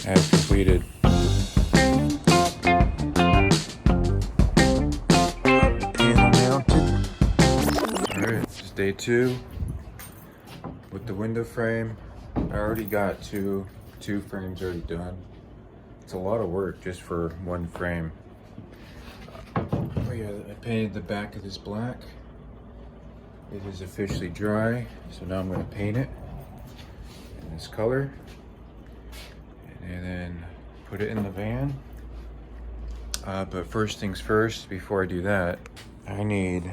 as completed. Panel mounted. Alright, it's day 2 with the window frame. I already got two frames already done. It's a lot of work just for one frame. Oh yeah, I painted the back of this black. It is officially dry, so now I'm going to paint it in this color and then put it in the van. But first things first, before I do that, I need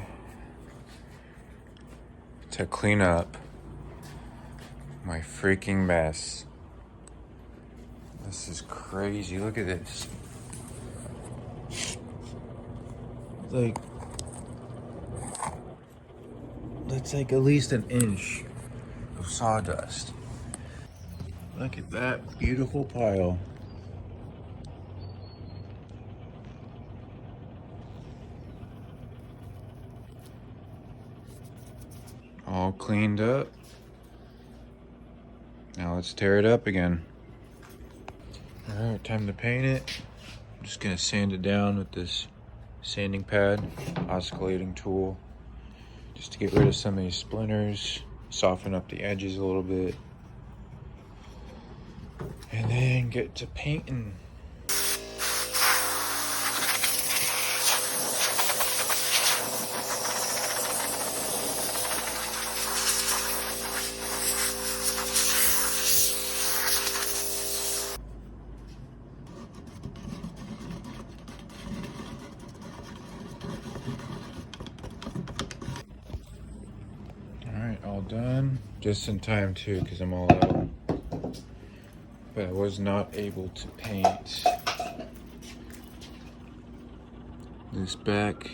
to clean up my freaking mess. This is crazy. Look at this. Like, that's like at least an inch of sawdust. Look at that beautiful pile. All cleaned up. Now let's tear it up again. All right, time to paint it. I'm just gonna sand it down with this sanding pad, oscillating tool, just to get rid of some of these splinters, soften up the edges a little bit, and then get to painting. All done, just in time too, because I'm all out. But I was not able to paint this back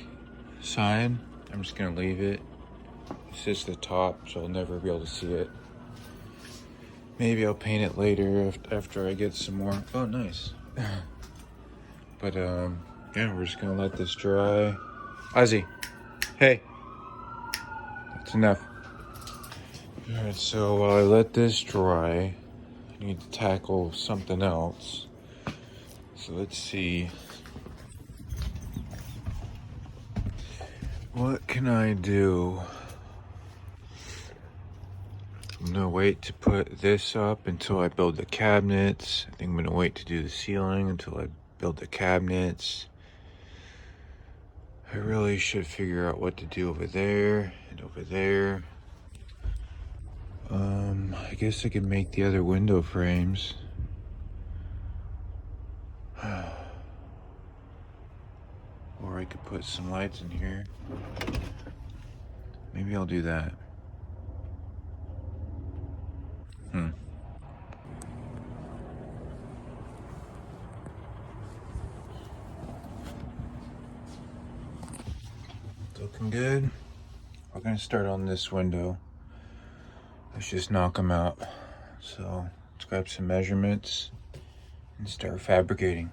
side. I'm just gonna leave it. It's just the top, so I'll never be able to see it. Maybe I'll paint it later after I get some more. Oh, nice. But yeah, we're just gonna let this dry. Ozzie, hey, that's enough. Alright, so while I let this dry, I need to tackle something else. So let's see. What can I do? I'm gonna wait to put this up until I build the cabinets. I think I'm gonna wait to do the ceiling until I build the cabinets. I really should figure out what to do over there and over there. I guess I could make the other window frames. Or I could put some lights in here. Maybe I'll do that. It's looking good. We're gonna start on this window. Let's just knock them out. So let's grab some measurements and start fabricating.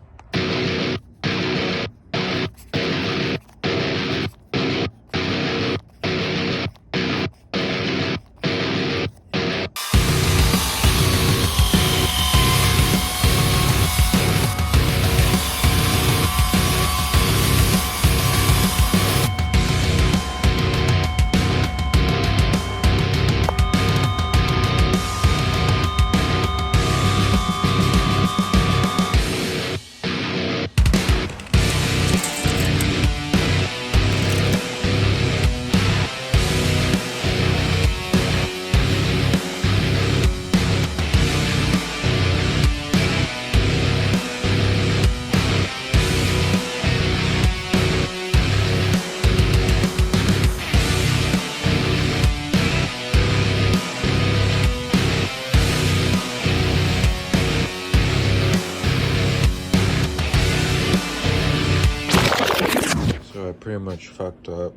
So I pretty much fucked up.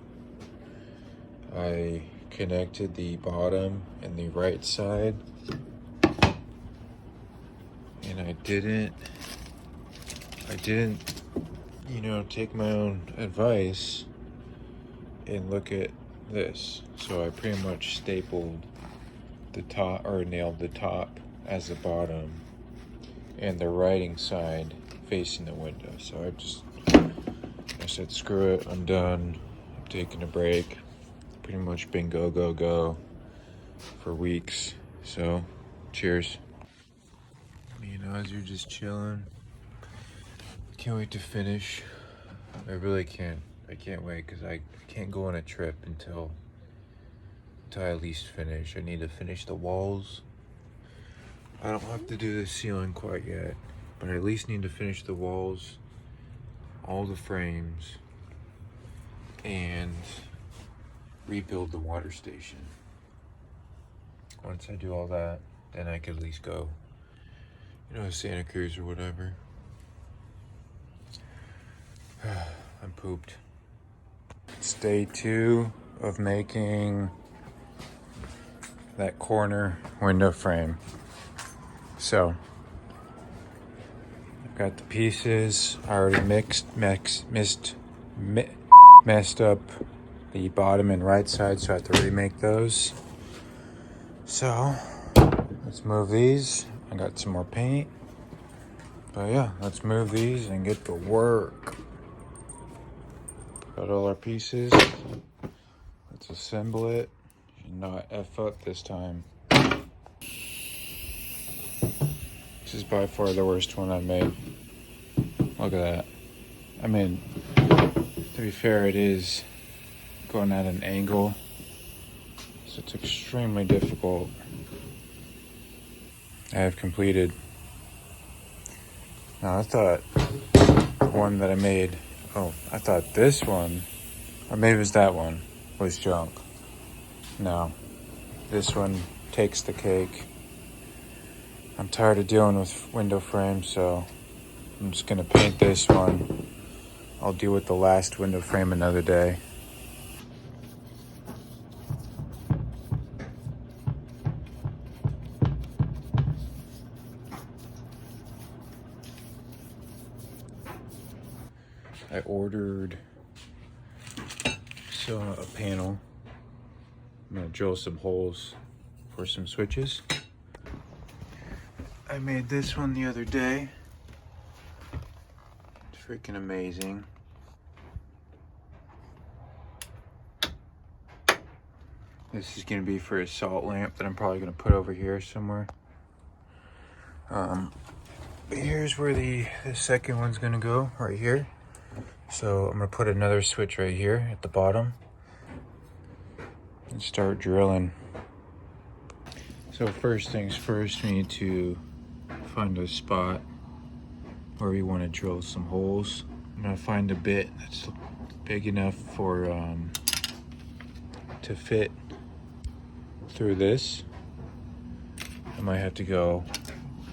I connected the bottom and the right side, and I didn't, you know, take my own advice and look at this. So I pretty much stapled the top, or nailed the top as the bottom, and the writing side facing the window. So I said, screw it, I'm done. I'm taking a break. Pretty much been go for weeks. So, cheers. Me and Ozzie are just chilling. Can't wait to finish. I really can't. I can't wait because I can't go on a trip until I at least finish. I need to finish the walls. I don't have to do the ceiling quite yet, but I at least need to finish the walls, all the frames, and rebuild the water station. Once I do all that, then I could at least go, Santa Cruz or whatever. I'm pooped. It's day 2 of making that corner window frame. So, I've got the pieces. I already messed up the bottom and right side, so I have to remake those. So, let's move these. I got some more paint. But yeah, let's move these and get to work. Got all our pieces. Let's assemble it. Should not F up this time. This is by far the worst one I've made. Look at that. I mean, to be fair, it is going at an angle, so it's extremely difficult. I have completed. Now I thought the one that I made, I thought this one, or maybe it was that one, was junk. No, this one takes the cake. I'm tired of dealing with window frames, so I'm just gonna paint this one. I'll deal with the last window frame another day. I ordered a panel. I'm gonna drill some holes for some switches. I made this one the other day. It's freaking amazing. This is gonna be for a salt lamp that I'm probably gonna put over here somewhere. But here's where the second one's gonna go, right here. So I'm gonna put another switch right here at the bottom and start drilling. So first things first, we need to find a spot where we want to drill some holes. I'm gonna find a bit that's big enough for to fit through this. I might have to go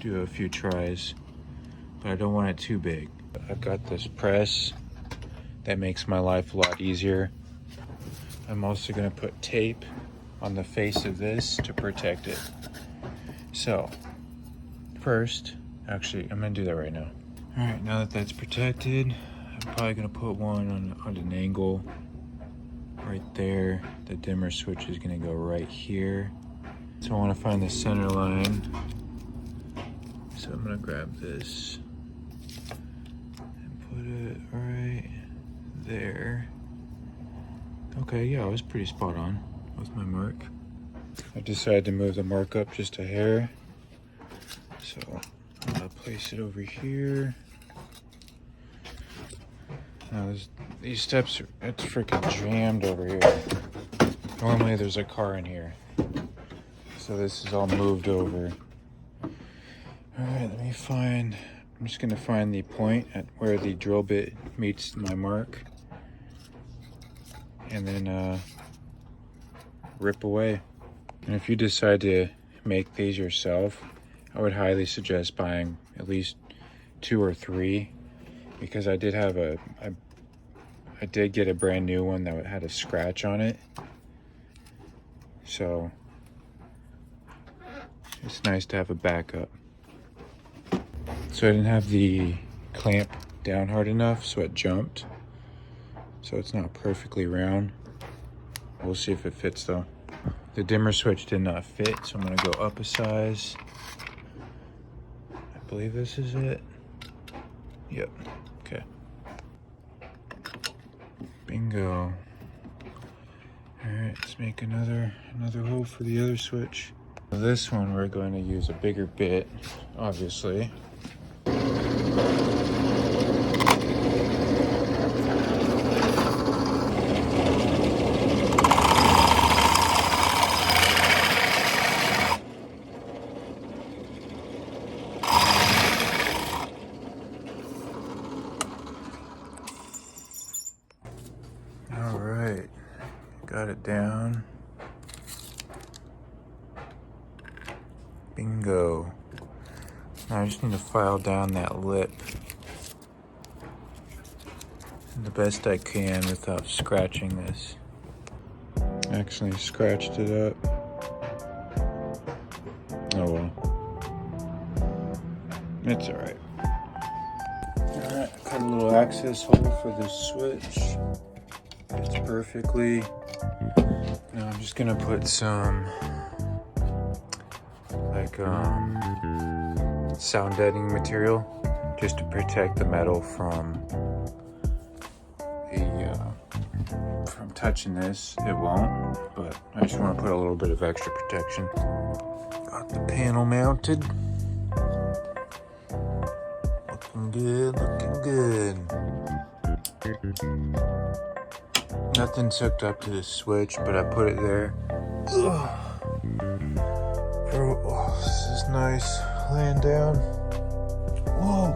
do a few tries, but I don't want it too big. I've got this press that makes my life a lot easier. I'm also gonna put tape on the face of this to protect it. So, first, actually, I'm gonna do that right now. All right, now that that's protected, I'm probably gonna put one on an angle right there. The dimmer switch is gonna go right here. So I wanna find the center line. So I'm gonna grab this and put it right there. Okay, yeah, I was pretty spot on with my mark. I decided to move the mark up just a hair. So I'll place it over here. Now these steps it's freaking jammed over here. Normally there's a car in here. So this is all moved over. Alright, I'm just gonna find the point at where the drill bit meets my mark. And then rip away. And if you decide to make these yourself, I would highly suggest buying at least 2 or 3, because I did get a brand new one that had a scratch on it. So it's nice to have a backup. So I didn't have the clamp down hard enough, so it jumped. So it's not perfectly round. We'll see if it fits though. The dimmer switch did not fit, so I'm gonna go up a size. I believe this is it. Yep. Okay. Bingo. Alright, let's make another hole for the other switch. This one we're going to use a bigger bit, obviously. Alright, got it down. Bingo. Now I just need to file down that lip the best I can without scratching this. Actually scratched it up. Oh well. It's alright. Alright, cut a little access hole for this switch. Fits perfectly. Now I'm just gonna put some sound deadening material just to protect the metal from touching this. It won't, but I just want to put a little bit of extra protection. Got the panel mounted. Looking good, looking good. Nothing's hooked up to the switch, but I put it there. Oh, this is nice. Laying down. Whoa.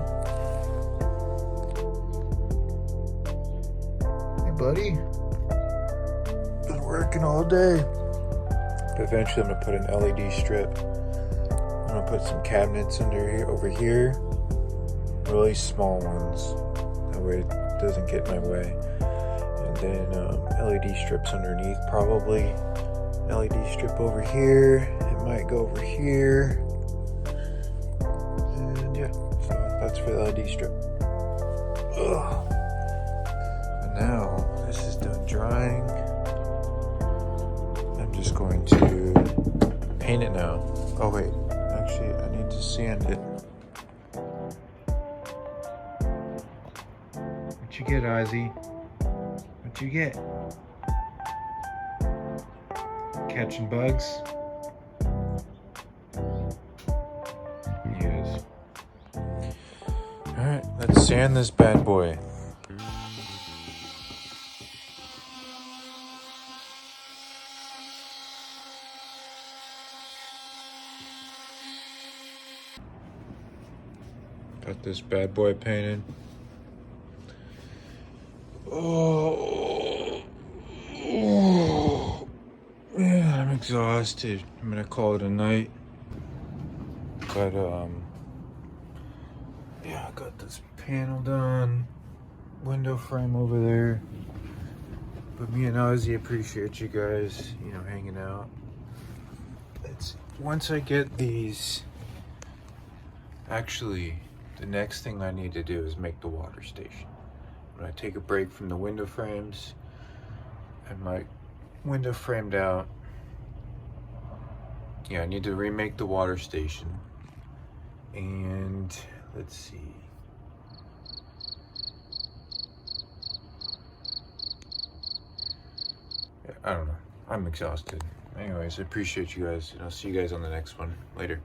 Hey, buddy. Been working all day. Eventually, I'm gonna put an LED strip. I'm gonna put some cabinets over here. Really small ones. That way it doesn't get in my way. And then LED strips underneath, probably. LED strip over here. It might go over here. And yeah, so that's for the LED strip. Ugh. But now this is done drying. I'm just going to paint it now. Oh wait, actually I need to sand it. What you get, Ozzie? What you get? Catching bugs? Yes. Alright, let's sand this bad boy. Got this bad boy painted. Oh, man, I'm exhausted. I'm gonna call it a night. But yeah, I got this panel done. Window frame over there. But me and Ozzie appreciate you guys, hanging out. Once I get these, actually, the next thing I need to do is make the water station. When I take a break from the window frames and my window framed out, yeah, I need to remake the water station. And let's see. I don't know. I'm exhausted. Anyways, I appreciate you guys, and I'll see you guys on the next one. Later.